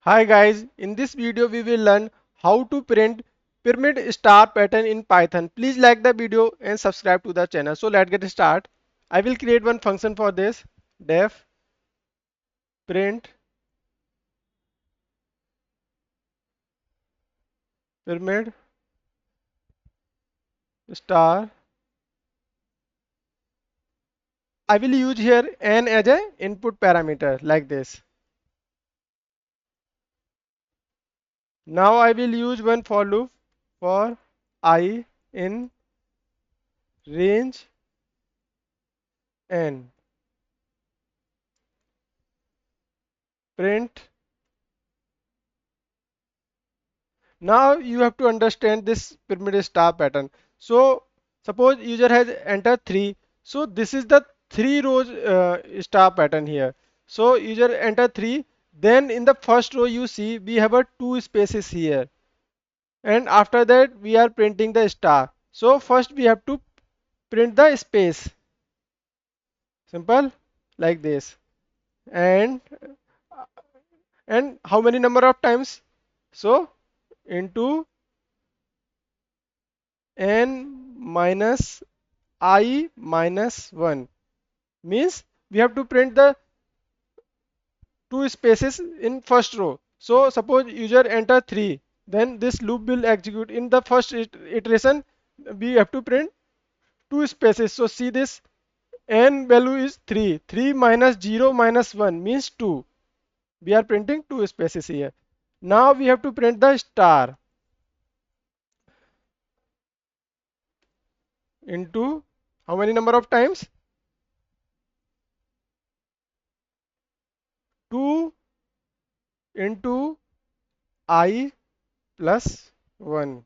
Hi guys, in this video we will learn how to print pyramid star pattern in Python. Please like the video and subscribe to the channel. So let's get started. I will create one function for this. Def print pyramid star. I will use here n as a input parameter like this. Now I will use one for loop for I in range n. Print. Now you have to understand this pyramid star pattern. So suppose user has entered 3. So this is the 3 rows star pattern here. So user enter 3. Then in the first row you see we have a 2 spaces here. And after that we are printing the star. So first we have to print the space. Simple like this. And how many number of times? So into n minus I minus 1 means we have to print the two spaces in first row. So suppose user enter 3, then this loop will execute. In the first iteration we have to print two spaces. So see this, n value is 3. 3 minus 0 minus 1 means 2. We are printing two spaces here. Now we have to print the star into how many number of times? 2 into I plus 1.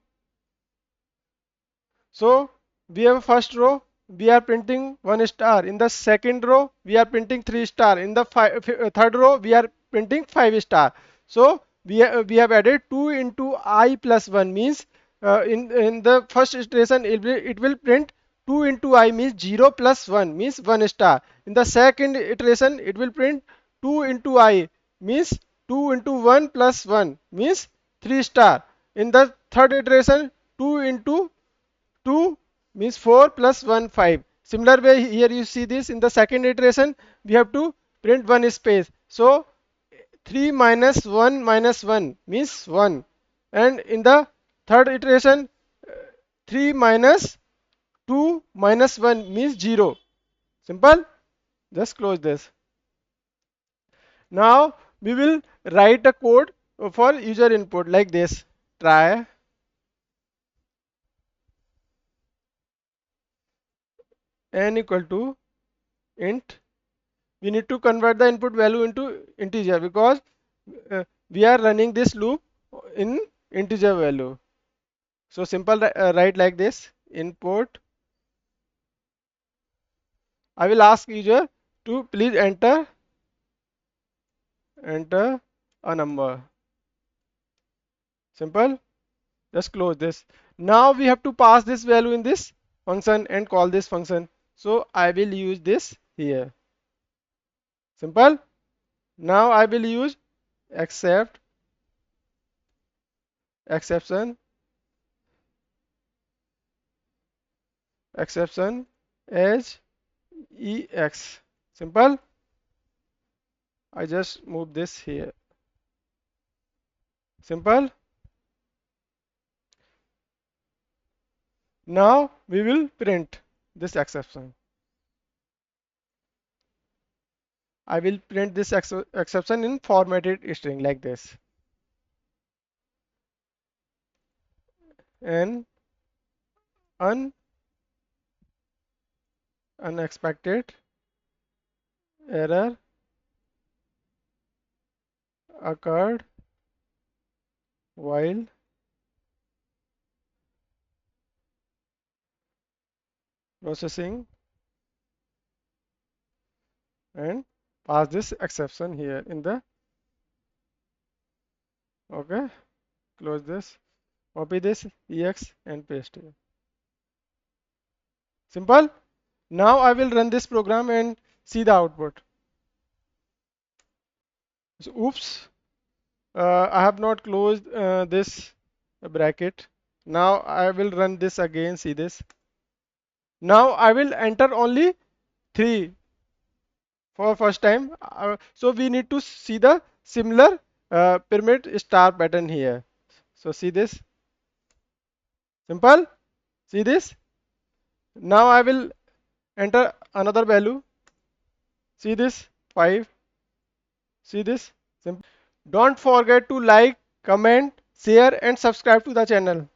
So we have first row, we are printing 1 star. In the second row, we are printing 3 star. In the third row, we are printing 5 star. So we have added 2 into I plus 1 means in the first iteration it will print 2 into I means 0 plus 1 means 1 star. In the second iteration it will print 2 into I means 2 into 1 plus 1 means 3 star. In the third iteration 2 into 2 means 4 plus 1 5. Similar way here you see this in the second iteration we have to print one space. So 3 minus 1 means 1, and in the third iteration 3 minus 2 minus 1 means 0. Simple. Just close this. Now we will write a code for user input like this. Try n equal to int. We need to convert the input value into integer because we are running this loop in integer value. So simple write like this. Input. I will ask user to please enter a number. Simple. Just close this. Now we have to pass this value in this function and call this function. So I will use this here. Simple. Now I will use accept exception as ex. Simple. I just move this here. Simple. Now we will print this exception. I will print this exception in formatted string like this. An unexpected error occurred while processing, and pass this exception here in the, okay, close this, copy this ex and paste here. Simple. Now I will run this program and see the output. So, oops, I have not closed this bracket. Now I will run this again. See this. Now I will enter only 3 for first time. So we need to see the similar pyramid star pattern here. So see this. Simple. See this. Now I will enter another value. See this. 5. See this. Simple. Don't forget to like, comment, share and subscribe to the channel.